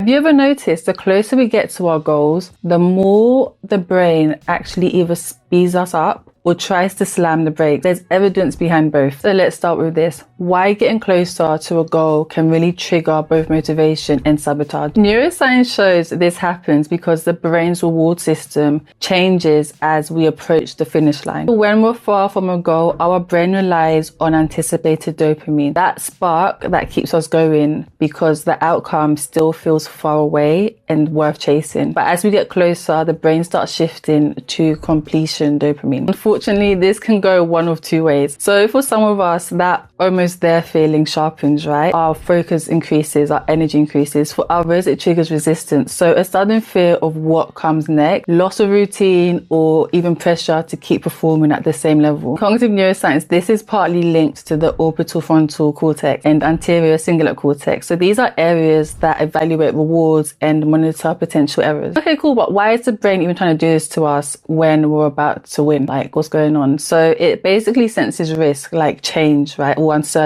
you ever noticed the closer we get to our goals, the more the brain actually either speeds us up or tries to slam the brakes? There's evidence behind both. So let's start with this. Why getting closer to a goal can really trigger both motivation and sabotage. Neuroscience shows this happens because the brain's reward system changes as we approach the finish line. When we're far from a goal, our brain relies on anticipated dopamine, that spark that keeps us going because the outcome still feels far away and worth chasing. But as we get closer, the brain starts shifting to completion dopamine. Unfortunately, this can go one of two ways. So for some of us, that almost there feeling sharpens, right? Our focus increases, our energy increases. For others, it triggers resistance. So a sudden fear of what comes next, loss of routine, or even pressure to keep performing at the same level. Cognitive neuroscience, this is partly linked to the orbital frontal cortex and anterior cingulate cortex. So these are areas that evaluate rewards and monitor potential errors. Okay, cool, but why is the brain even trying to do this to us when we're about to win? Like, what's going on? So it basically senses risk, like change, right? Or uncertainty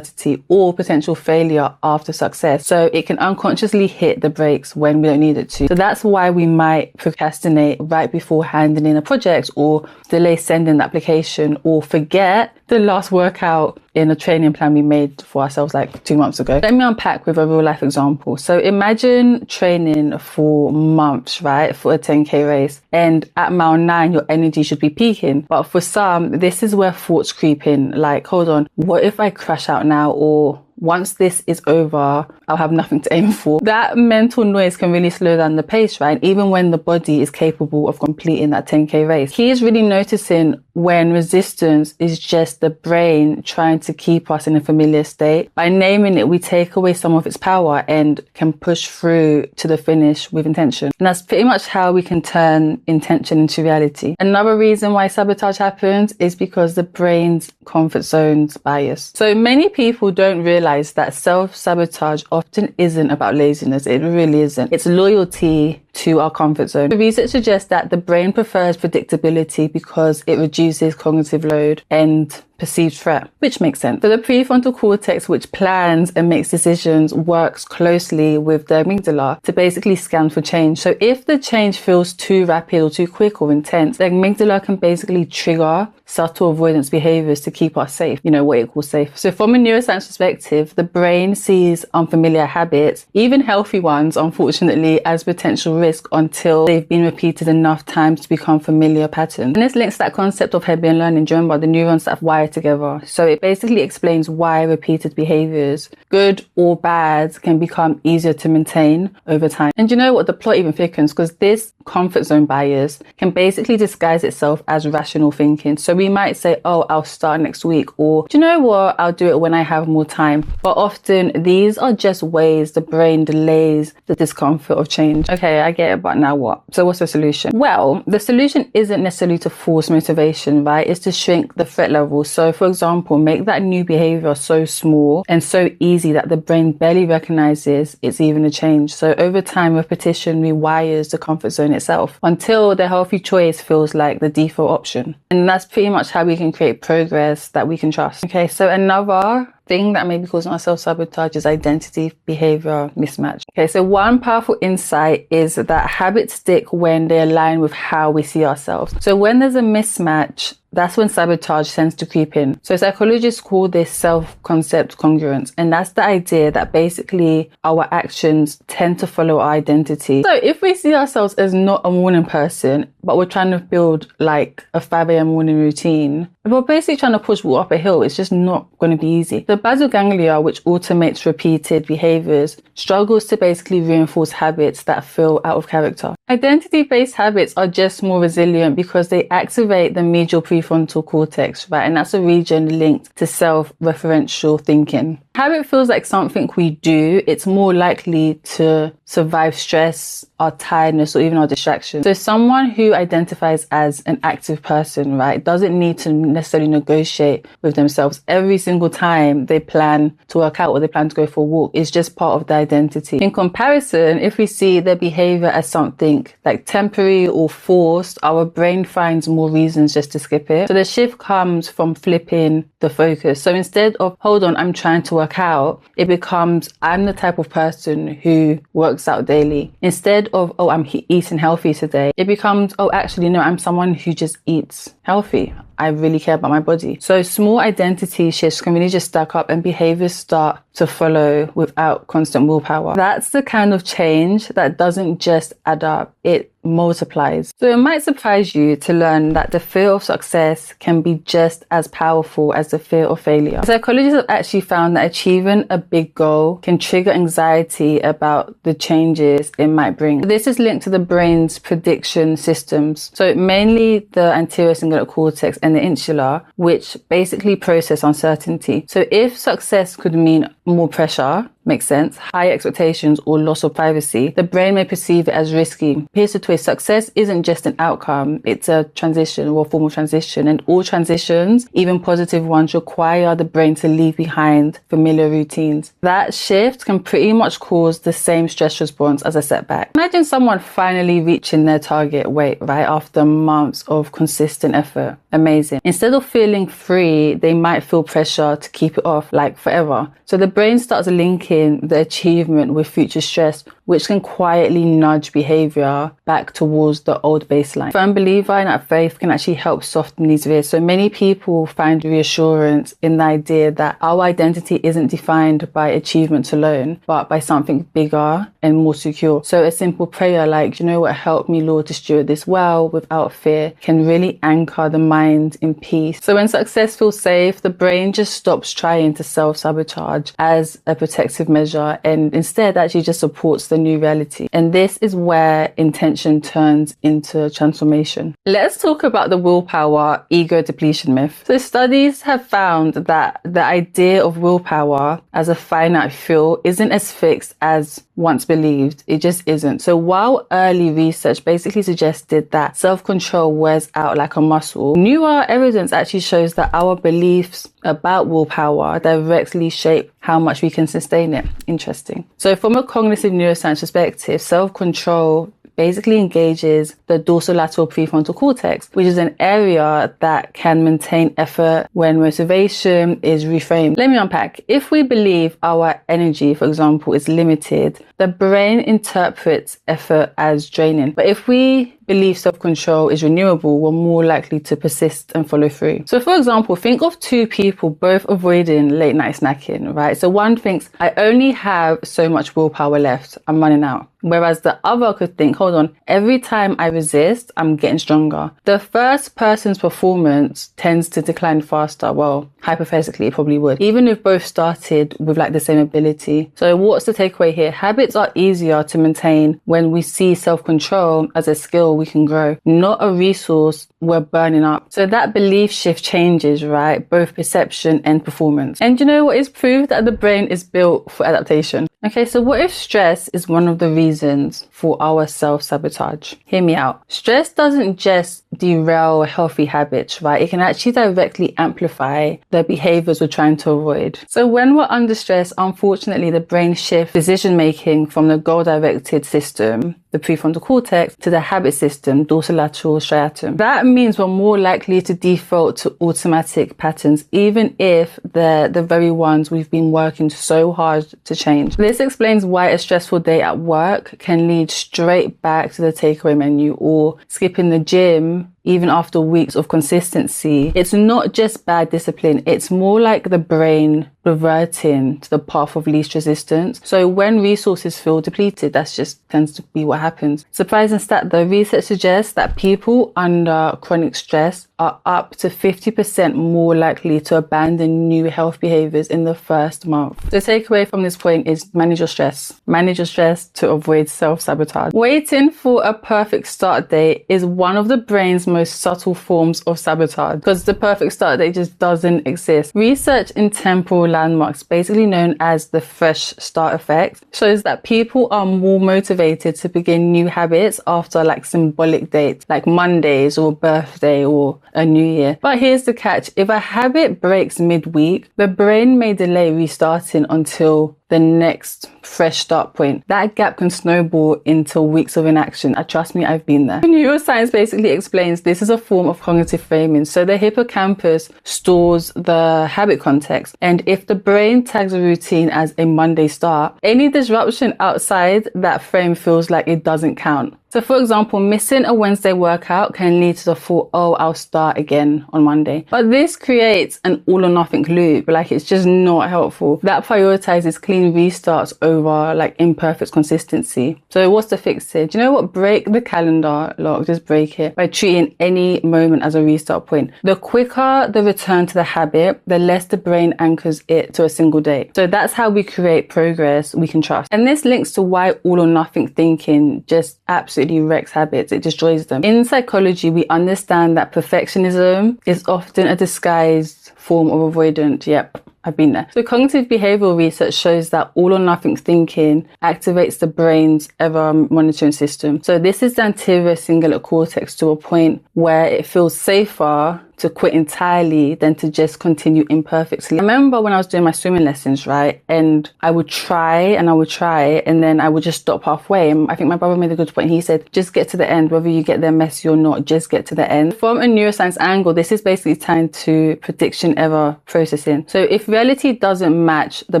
or potential failure after success. So it can unconsciously hit the brakes when we don't need it to. So that's why we might procrastinate right before handing in a project, or delay sending the application, or forget the last workout in a training plan we made for ourselves like 2 months ago. Let me unpack with a real life example. So imagine training for months, right, for a 10K race, and at mile 9 your energy should be peaking. But for some, this is where thoughts creep in, like, hold on, what if I crash out now? Or once this is over, I'll have nothing to aim for. That mental noise can really slow down the pace, right? Even when the body is capable of completing that 10K race. He is really noticing when resistance is just the brain trying to keep us in a familiar state. By naming it, we take away some of its power and can push through to the finish with intention. And that's pretty much how we can turn intention into reality. Another reason why sabotage happens is because the brain's comfort zone's bias. So many people don't realize that self-sabotage often isn't about laziness. It really isn't. It's loyalty to our comfort zone. The research suggests that the brain prefers predictability because it reduces cognitive load and perceived threat, which makes sense. So the prefrontal cortex, which plans and makes decisions, works closely with the amygdala to basically scan for change. So if the change feels too rapid or too quick or intense, the amygdala can basically trigger subtle avoidance behaviors to keep us safe, you know, what it calls safe. So from a neuroscience perspective, the brain sees unfamiliar habits, even healthy ones, unfortunately, as potential risk until they've been repeated enough times to become familiar patterns. And this links to that concept of Hebbian learning. Do you remember the neurons that have wired together? So it basically explains why repeated behaviors, good or bad, can become easier to maintain over time. And you know what? The plot even thickens because this comfort zone bias can basically disguise itself as rational thinking. So we might say, oh, I'll start next week, or do you know what? I'll do it when I have more time. But often these are just ways the brain delays the discomfort of change. Okay, I get it, but now what? So what's the solution? Well, the solution isn't necessarily to force motivation, right? It's to shrink the threat level. So for example, make that new behavior so small and so easy that the brain barely recognizes it's even a change. So over time, repetition rewires the comfort zone itself until the healthy choice feels like the default option. And that's pretty much how we can create progress that we can trust. Okay, so another thing that may be causing our self-sabotage is identity behavior mismatch. Okay, so one powerful insight is that habits stick when they align with how we see ourselves. So when there's a mismatch, that's when sabotage tends to creep in. So psychologists call this self-concept congruence. And that's the idea that basically our actions tend to follow our identity. So if we see ourselves as not a morning person, but we're trying to build like a 5 a.m. morning routine, we're basically trying to push water up a hill. It's just not going to be easy. The basal ganglia, which automates repeated behaviors, struggles to basically reinforce habits that feel out of character. Identity-based habits are just more resilient because they activate the medial prefrontal cortex, right? And that's a region linked to self-referential thinking. Habit feels like something we do. It's more likely to survive stress, our tiredness, or even our distraction. So someone who identifies as an active person, right, doesn't need to necessarily negotiate with themselves every single time they plan to work out or they plan to go for a walk. It's just part of their identity. In comparison, if we see their behavior as something like temporary or forced, our brain finds more reasons just to skip it. So the shift comes from flipping the focus. So instead of, hold on, I'm trying to work out, it becomes, I'm the type of person who works out daily. Instead of, oh, I'm eating healthy today, it becomes, oh, actually, no, I'm someone who just eats healthy. I really care about my body. So small identity shifts can really just stack up and behaviors start to follow without constant willpower. That's the kind of change that doesn't just add up, it multiplies. So it might surprise you to learn that the fear of success can be just as powerful as the fear of failure. Psychologists have actually found that achieving a big goal can trigger anxiety about the changes it might bring. This is linked to the brain's prediction systems. So mainly the anterior cingulate cortex and the insula, which basically process uncertainty. So if success could mean more pressure, makes sense, high expectations or loss of privacy, the brain may perceive it as risky. Here's the twist. Success isn't just an outcome, it's a transition or a form of transition. And all transitions, even positive ones, require the brain to leave behind familiar routines. That shift can pretty much cause the same stress response as a setback. Imagine someone finally reaching their target weight, right, after months of consistent effort. Amazing. Instead of feeling free, they might feel pressure to keep it off like forever. So the brain starts linking the achievement with future stress, which can quietly nudge behavior back towards the old baseline. Firm believer in that faith can actually help soften these risks. So many people find reassurance in the idea that our identity isn't defined by achievements alone, but by something bigger and more secure. So a simple prayer like, you know what, help me, Lord, to steward this well without fear, can really anchor the mind in peace. So when success feels safe, the brain just stops trying to self-sabotage as a protective measure and instead actually just supports the new reality. And this is where intention turns into transformation. Let's talk about the willpower ego depletion myth. So studies have found that the idea of willpower as a finite fuel isn't as fixed as once believed. It just isn't. So while early research basically suggested that self-control wears out like a muscle, newer evidence actually shows that our beliefs about willpower directly shape how much we can sustain it. Interesting. So from a cognitive neuroscience perspective, self-control basically engages the dorsolateral prefrontal cortex, which is an area that can maintain effort when motivation is reframed. Let me unpack. If we believe our energy, for example, is limited, the brain interprets effort as draining. But if we believe self-control is renewable, we're more likely to persist and follow through. So for example, think of two people both avoiding late night snacking, right? So one thinks, I only have so much willpower left, I'm running out. Whereas the other could think, hold on, every time I resist, I'm getting stronger. The first person's performance tends to decline faster. Well, hypothetically, it probably would, even if both started with like the same ability. So what's the takeaway here? Habits are easier to maintain when we see self-control as a skill we can grow, not a resource we're burning up. So that belief shift changes, right? Both perception and performance. And you know what is proof that the brain is built for adaptation? Okay, so what if stress is one of the reasons for our self-sabotage? Hear me out. Stress doesn't just derail healthy habits, right? It can actually directly amplify the behaviors we're trying to avoid. So when we're under stress, unfortunately, the brain shifts decision-making from the goal-directed system, the prefrontal cortex, to the habit system, dorsolateral striatum. That means we're more likely to default to automatic patterns, even if they're the very ones we've been working so hard to change. This explains why a stressful day at work can lead straight back to the takeaway menu, or skipping the gym even after weeks of consistency. It's not just bad discipline, it's more like the brain reverting to the path of least resistance. So when resources feel depleted, that's just tends to be what happens. Surprising stat though, research suggests that people under chronic stress are up to 50% more likely to abandon new health behaviors in the first month. The takeaway from this point is manage your stress. Manage your stress to avoid self-sabotage. Waiting for a perfect start date is one of the brain's most subtle forms of sabotage, because the perfect start date just doesn't exist. Research in temporal landmarks, basically known as the fresh start effect, shows that people are more motivated to begin new habits after like symbolic dates like Mondays or birthday or a new year. But here's the catch. If a habit breaks midweek, the brain may delay restarting until the next fresh start point. That gap can snowball into weeks of inaction. Trust me, I've been there. Neuroscience basically explains this is a form of cognitive framing. So the hippocampus stores the habit context, and if the brain tags a routine as a Monday start, any disruption outside that frame feels like it doesn't count. So for example, missing a Wednesday workout can lead to the thought, oh, I'll start again on Monday. But this creates an all or nothing loop. Like, it's just not helpful. That prioritizes clean restarts over like imperfect consistency. So what's the fix here? Do you know what? Break the calendar lock. Just break it by treating any moment as a restart point. The quicker the return to the habit, the less the brain anchors it to a single day. So that's how we create progress we can trust. And this links to why all or nothing thinking just absolutely wrecks habits. It destroys them. In psychology, we understand that perfectionism is often a disguised form of avoidance. Yep, I've been there. So cognitive behavioral research shows that all or nothing thinking activates the brain's error monitoring system. So this is the anterior cingulate cortex to a point where it feels safer to quit entirely than to just continue imperfectly. I remember when I was doing my swimming lessons, right? And I would try and then I would just stop halfway. I think my brother made a good point. He said, just get to the end, whether you get there messy or not, just get to the end. From a neuroscience angle, this is basically tied to prediction error processing. So if reality doesn't match the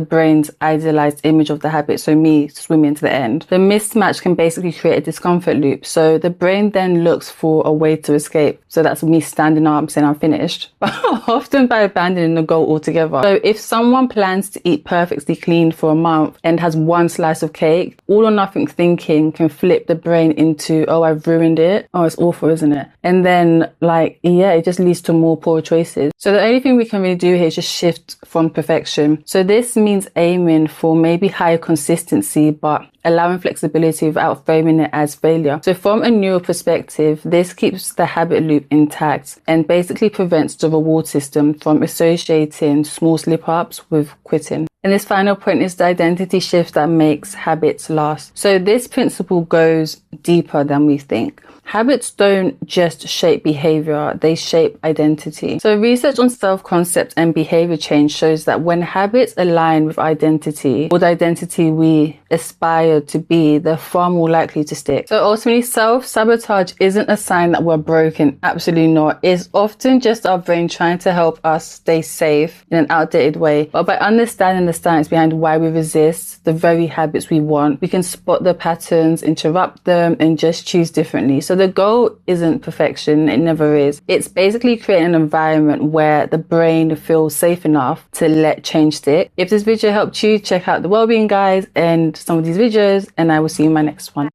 brain's idealized image of the habit, so me swimming to the end, the mismatch can basically create a discomfort loop. So the brain then looks for a way to escape. So that's me standing up saying I'm finished, often by abandoning the goal altogether. So if someone plans to eat perfectly clean for a month and has one slice of cake, all or nothing thinking can flip the brain into, oh, I've ruined it. Oh, it's awful, isn't it? And then it just leads to more poor choices. So the only thing we can really do here is just shift from perfection. So this means aiming for maybe higher consistency, but allowing flexibility without framing it as failure. So from a neural perspective, this keeps the habit loop intact and basically prevents the reward system from associating small slip-ups with quitting. And this final point is the identity shift that makes habits last. So this principle goes deeper than we think. Habits don't just shape behavior, they shape identity. So research on self-concept and behavior change shows that when habits align with identity, or the identity we aspire to be, they're far more likely to stick. So ultimately, self-sabotage isn't a sign that we're broken. Absolutely not. It's often just our brain trying to help us stay safe in an outdated way. But by understanding the science behind why we resist the very habits we want, we can spot the patterns, interrupt them, and just choose differently. So the goal isn't perfection. It never is. It's basically creating an environment where the brain feels safe enough to let change stick. If this video helped you, check out the Wellbeing guys and some of these videos, and I will see you in my next one.